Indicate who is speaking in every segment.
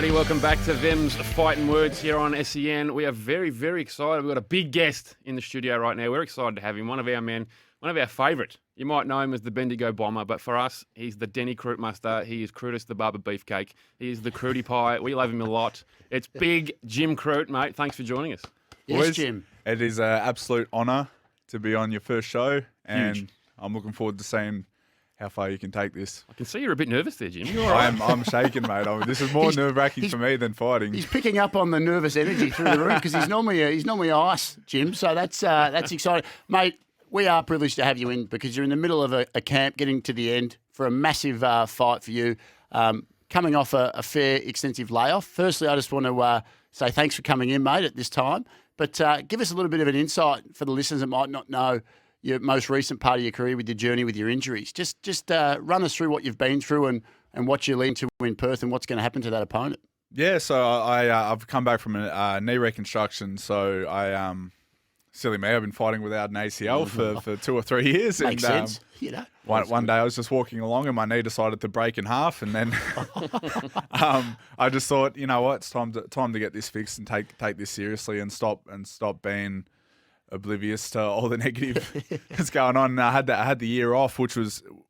Speaker 1: Alrighty, welcome back to Them's Fighting Words here on SEN. We are very, very excited. We've got a big guest in the studio right now. We're excited to have him, one of our men, one of our favourite. You might know him as the Bendigo Bomber, but for us, he's the Denny Crute Muster. He is Crutus the Barber Beefcake. He is the Crutie Pie. We love him a lot. It's big Jim Crute, mate. Thanks for joining us.
Speaker 2: Yes,
Speaker 3: Boys,
Speaker 2: Jim.
Speaker 3: it is an absolute honour to be on your first show, and
Speaker 1: Huge.
Speaker 3: I'm looking forward to seeing how far you can take this.
Speaker 1: I can see you're a bit nervous there, Jim. You all right?
Speaker 3: I'm shaking, mate. This is more nerve-wracking for me than fighting.
Speaker 2: He's picking up on the nervous energy through the room because he's normally ice, Jim. So that's exciting, mate. We are privileged to have you in because you're in the middle of a camp, getting to the end for a massive fight for you, coming off a fair, extensive layoff. Firstly, I just want to say thanks for coming in, mate, at this time. But give us a little bit of an insight for the listeners that might not know your most recent part of your career with your journey with your injuries. Just run us through what you've been through and what you're leading to in Perth and what's going to happen to that opponent.
Speaker 3: Yeah, so I've come back from a knee reconstruction. So silly me, I've been fighting without an ACL for 2 or 3 years.
Speaker 2: Makes sense, you know.
Speaker 3: One day I was just walking along and my knee decided to break in half, and then I just thought, you know what, it's time to get this fixed and take this seriously and stop being oblivious to all the negative that's going on. And I had the year off, which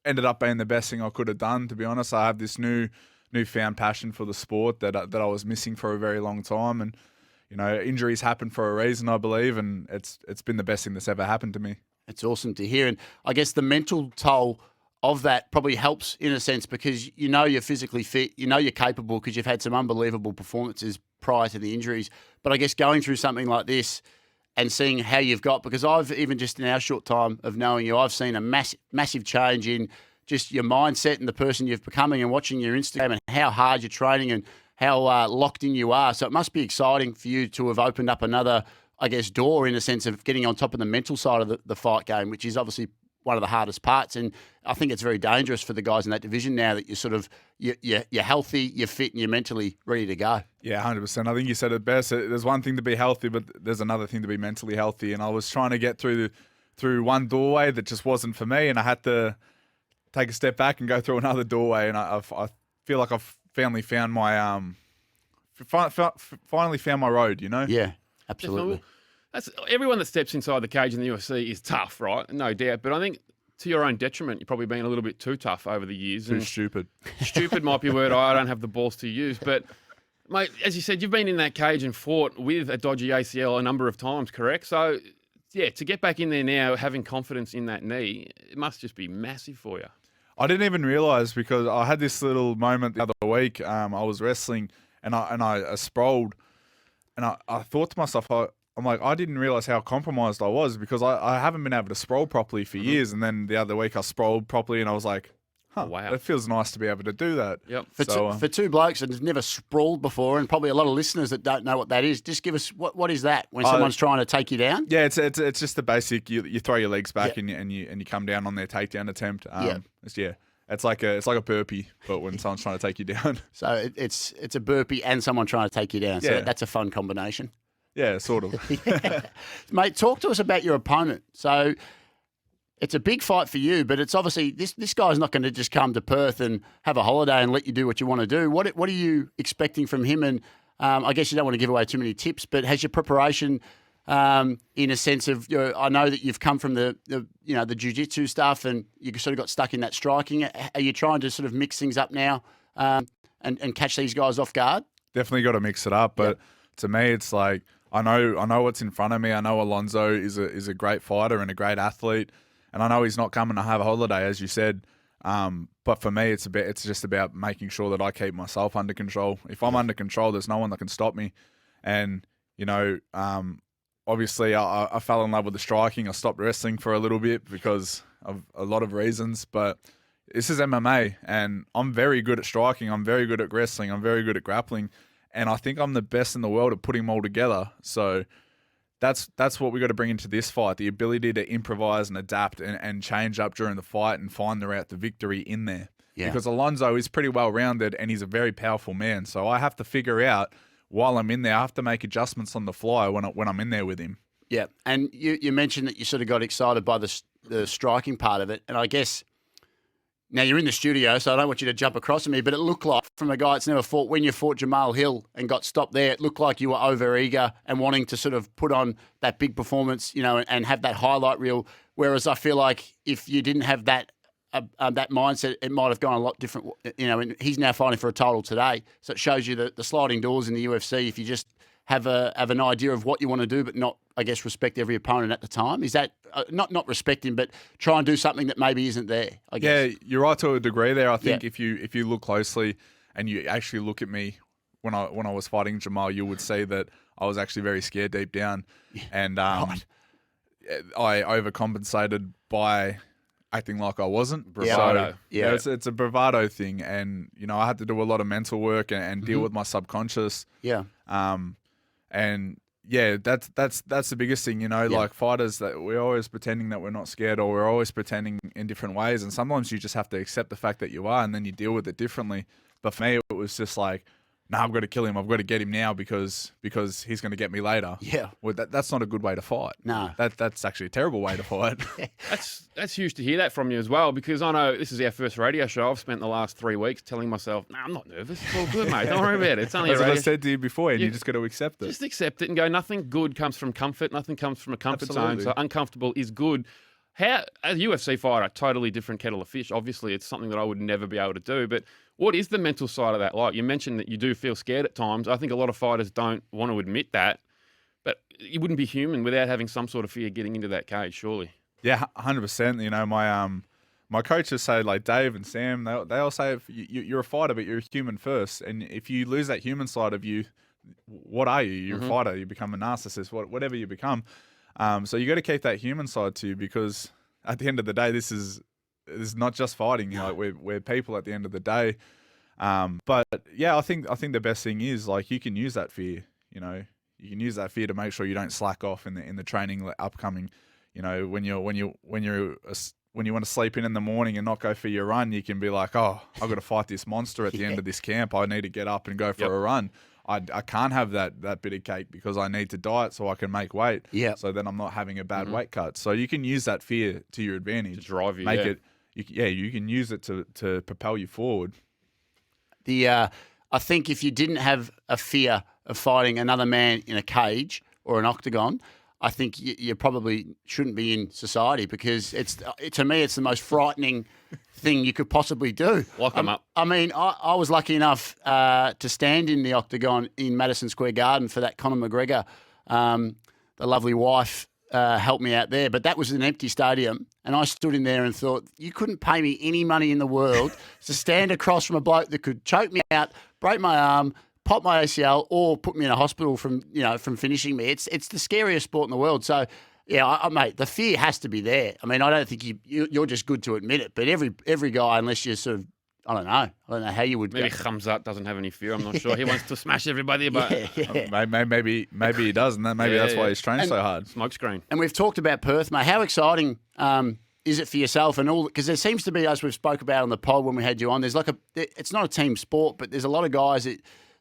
Speaker 3: ended up being the best thing I could have done. To be honest, I have this newfound passion for the sport that I was missing for a very long time, and you know, injuries happen for a reason, I believe, and it's been the best thing that's ever happened to me.
Speaker 2: It's awesome to hear. And I guess the mental toll of that probably helps in a sense because you know you're physically fit, you know you're capable because you've had some unbelievable performances prior to the injuries. But I guess going through something like this and seeing how you've got, because I've even just in our short time of knowing you, I've seen a massive change in just your mindset and the person you're becoming and watching your Instagram and how hard you're training and how locked in you are. So it must be exciting for you to have opened up another, I guess, door in a sense of getting on top of the mental side of the fight game, which is obviously one of the hardest parts. And I think it's very dangerous for the guys in that division now that you're healthy, you're fit, and you're mentally ready to go.
Speaker 3: Yeah, 100%. I think you said it best. There's one thing to be healthy, but there's another thing to be mentally healthy. And I was trying to get through one doorway that just wasn't for me, and I had to take a step back and go through another doorway. And I feel like I've finally found my finally found my road. You know?
Speaker 2: Yeah, absolutely.
Speaker 1: That's everyone that steps inside the cage in the UFC is tough, right? No doubt. But I think to your own detriment, you've probably been a little bit too tough over the years.
Speaker 3: Too stupid.
Speaker 1: Stupid might be a word I don't have the balls to use. But, mate, as you said, you've been in that cage and fought with a dodgy ACL a number of times, correct? So, yeah, to get back in there now, having confidence in that knee, it must just be massive for you.
Speaker 3: I didn't even realise because I had this little moment the other week. I was wrestling and I sprawled, and I thought to myself, I'm like, I didn't realise how compromised I was because I haven't been able to sprawl properly for years. And then the other week I sprawled properly and I was like, wow, it feels nice to be able to do that.
Speaker 1: Yep.
Speaker 3: For
Speaker 2: two blokes that have never sprawled before, and probably a lot of listeners that don't know what that is, just give us what is that when someone's trying to take you down?
Speaker 3: Yeah, it's just the basic. You throw your legs back and you come down on their takedown attempt. It's like a burpee, but when someone's trying to take you down.
Speaker 2: So it's a burpee and someone trying to take you down. So
Speaker 3: Yeah.
Speaker 2: that's a fun combination.
Speaker 3: Yeah, sort of.
Speaker 2: Yeah. Mate, talk to us about your opponent. So it's a big fight for you, but it's obviously this guy's not going to just come to Perth and have a holiday and let you do what you want to do. What are you expecting from him? And I guess you don't want to give away too many tips, but has your preparation in a sense of, I know that you've come from the jiu-jitsu stuff and you sort of got stuck in that striking. Are you trying to sort of mix things up now and catch these guys off guard?
Speaker 3: Definitely got to mix it up, but to me, it's like I know what's in front of me. I know Alonzo is a great fighter and a great athlete, and I know he's not coming to have a holiday, as you said. But for me, it's just about making sure that I keep myself under control. If I'm under control, there's no one that can stop me. And obviously, I fell in love with the striking. I stopped wrestling for a little bit because of a lot of reasons, but this is MMA, and I'm very good at striking. I'm very good at wrestling. I'm very good at grappling. And I think I'm the best in the world at putting them all together. So that's what we got to bring into this fight, the ability to improvise and adapt and change up during the fight and find the route to victory in there. Yeah. Because Alonzo is pretty well-rounded and he's a very powerful man. So I have to figure out, while I'm in there, I have to make adjustments on the fly when I'm in there with him.
Speaker 2: Yeah, and you mentioned that you sort of got excited by the striking part of it. And I guess Now, you're in the studio, so I don't want you to jump across at me, but it looked like, from a guy that's never fought, when you fought Jamal Hill and got stopped there, it looked like you were over-eager and wanting to sort of put on that big performance, and have that highlight reel. Whereas I feel like if you didn't have that mindset, it might have gone a lot different, and he's now fighting for a title today. So it shows you the sliding doors in the UFC if you just have an idea of what you want to do, but not, I guess, respect every opponent at the time. Is that not respect him, but try and do something that maybe isn't there? I guess.
Speaker 3: Yeah, you're right to a degree there. I think if you look closely and you actually look at me when I was fighting Jamal, you would see that I was actually very scared deep down, and I overcompensated by acting like I wasn't.
Speaker 1: Bravado.
Speaker 3: So, it's a bravado thing, and I had to do a lot of mental work and deal with my subconscious.
Speaker 2: Yeah.
Speaker 3: And yeah, that's the biggest thing, like fighters, that we're always pretending that we're not scared, or we're always pretending in different ways. And sometimes you just have to accept the fact that you are, and then you deal with it differently. But for me, it was just like, no, I've got to kill him. I've got to get him now because he's going to get me later.
Speaker 2: Yeah.
Speaker 3: Well, that's not a good way to fight.
Speaker 2: No.
Speaker 3: That's actually a terrible way to fight.
Speaker 1: That's huge to hear that from you as well, because I know this is our first radio show. I've spent the last 3 weeks telling myself, no, I'm not nervous. It's all good, mate. Don't worry about it. It's only
Speaker 3: That's
Speaker 1: a
Speaker 3: what
Speaker 1: radio
Speaker 3: I said to you before, and you just got to accept it.
Speaker 1: Just accept it and go, nothing good comes from comfort. Nothing comes from a comfort zone. So uncomfortable is good. As a UFC fighter, totally different kettle of fish. Obviously, it's something that I would never be able to do. But what is the mental side of that like? You mentioned that you do feel scared at times. I think a lot of fighters don't want to admit that. But you wouldn't be human without having some sort of fear getting into that cage, surely.
Speaker 3: Yeah, 100%. My coaches say, like Dave and Sam, they all say you're a fighter, but you're a human first. And if you lose that human side of you, what are you? You're a fighter. You become a narcissist, whatever you become. So you got to keep that human side to you, because at the end of the day, this is not just fighting. Like we're people at the end of the day. But yeah, I think the best thing is, like, you can use that fear. You can use that fear to make sure you don't slack off in the training upcoming. When you want to sleep in the morning and not go for your run, you can be like, oh, I've got to fight this monster at the end of this camp. I need to get up and go for a run. I can't have that bit of cake because I need to diet so I can make weight.
Speaker 2: Yeah.
Speaker 3: So then I'm not having a bad weight cut. So you can use that fear to your advantage.
Speaker 1: To drive you,
Speaker 3: Make it. You can use it to propel you forward.
Speaker 2: I think if you didn't have a fear of fighting another man in a cage or an octagon, I think you probably shouldn't be in society, because to me it's the most frightening thing you could possibly do.
Speaker 1: Lock them up.
Speaker 2: I mean, I was lucky enough to stand in the octagon in Madison Square Garden for that Conor McGregor. The lovely wife helped me out there, but that was an empty stadium, and I stood in there and thought, you couldn't pay me any money in the world to stand across from a bloke that could choke me out, break my arm, pop my ACL, or put me in a hospital from finishing me. It's the scariest sport in the world. So, yeah, mate, the fear has to be there. I mean, I don't think you're just good to admit it, but every guy, unless you're sort of, I don't know how you would.
Speaker 1: Maybe Khamzat doesn't have any fear. I'm not sure. He wants to smash everybody, but
Speaker 3: maybe he does, and that's why he's training so hard.
Speaker 1: Smokescreen.
Speaker 2: And we've talked about Perth, mate. How exciting is it for yourself and all? Because there seems to be, as we've spoke about on the pod when we had you on, there's it's not a team sport, but there's a lot of guys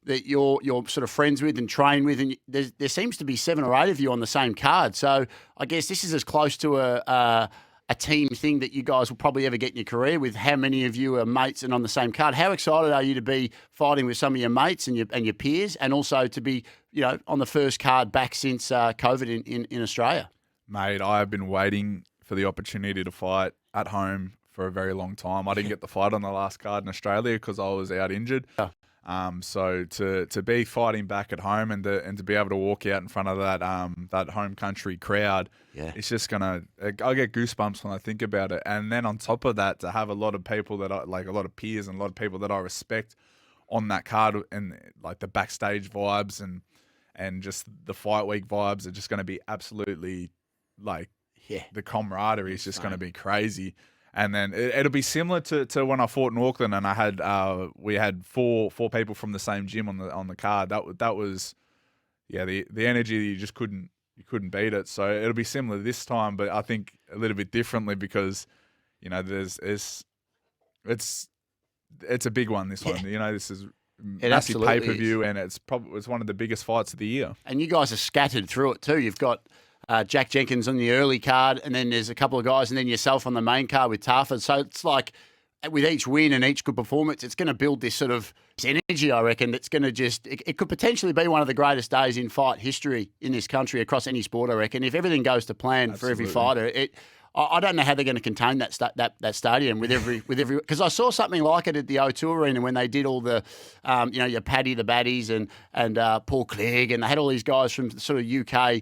Speaker 2: that you're sort of friends with and train with, and there seems to be 7 or 8 of you on the same card. So I guess this is as close to a team thing that you guys will probably ever get in your career, with how many of you are mates and on the same card. How excited are you to be fighting with some of your mates and your peers, and also to be on the first card back since COVID in Australia?
Speaker 3: Mate, I have been waiting for the opportunity to fight at home for a very long time. I didn't get the fight on the last card in Australia because I was out injured.
Speaker 2: Yeah.
Speaker 3: So to be fighting back at home and to be able to walk out in front of that home country crowd, it's just I get goosebumps when I think about it. And then on top of that, to have a lot of people that I like, a lot of peers and a lot of people that I respect on that card, and like the backstage vibes and just the fight week vibes are just going to be absolutely the camaraderie is just going to be crazy. And then it'll be similar to when I fought in Auckland, and we had four people from the same gym on the card. That was the energy, you just couldn't beat it. So it'll be similar this time, but I think a little bit differently, because it's a big one, this one. This is massive pay-per-view, and it's one of the biggest fights of the year.
Speaker 2: And you guys are scattered through it too. You've got Jack Jenkins on the early card, and then there's a couple of guys, and then yourself on the main card with Tarford. So it's like with each win and each good performance, it's going to build this sort of energy, I reckon, that's going to just, it could potentially be one of the greatest days in fight history in this country across any sport, I reckon. If everything goes to plan for every fighter, I don't know how they're going to contain that stadium with every because I saw something like it at the O2 Arena when they did all the your Paddy the Baddies and Paul Clegg, and they had all these guys from sort of UK,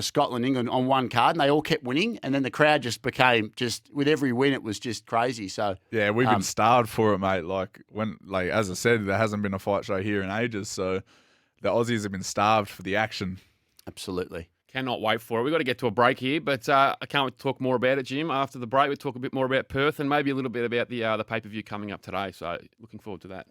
Speaker 2: Scotland, England on one card, and they all kept winning, and then the crowd just became with every win it was just crazy. So
Speaker 3: yeah, we've been starved for it, mate. Like as I said, there hasn't been a fight show here in ages, so the Aussies have been starved for the action.
Speaker 2: Absolutely.
Speaker 1: Cannot wait for it. We've got to get to a break here, but I can't wait to talk more about it, Jim. After the break, we'll talk a bit more about Perth and maybe a little bit about the pay-per-view coming up today. So looking forward to that.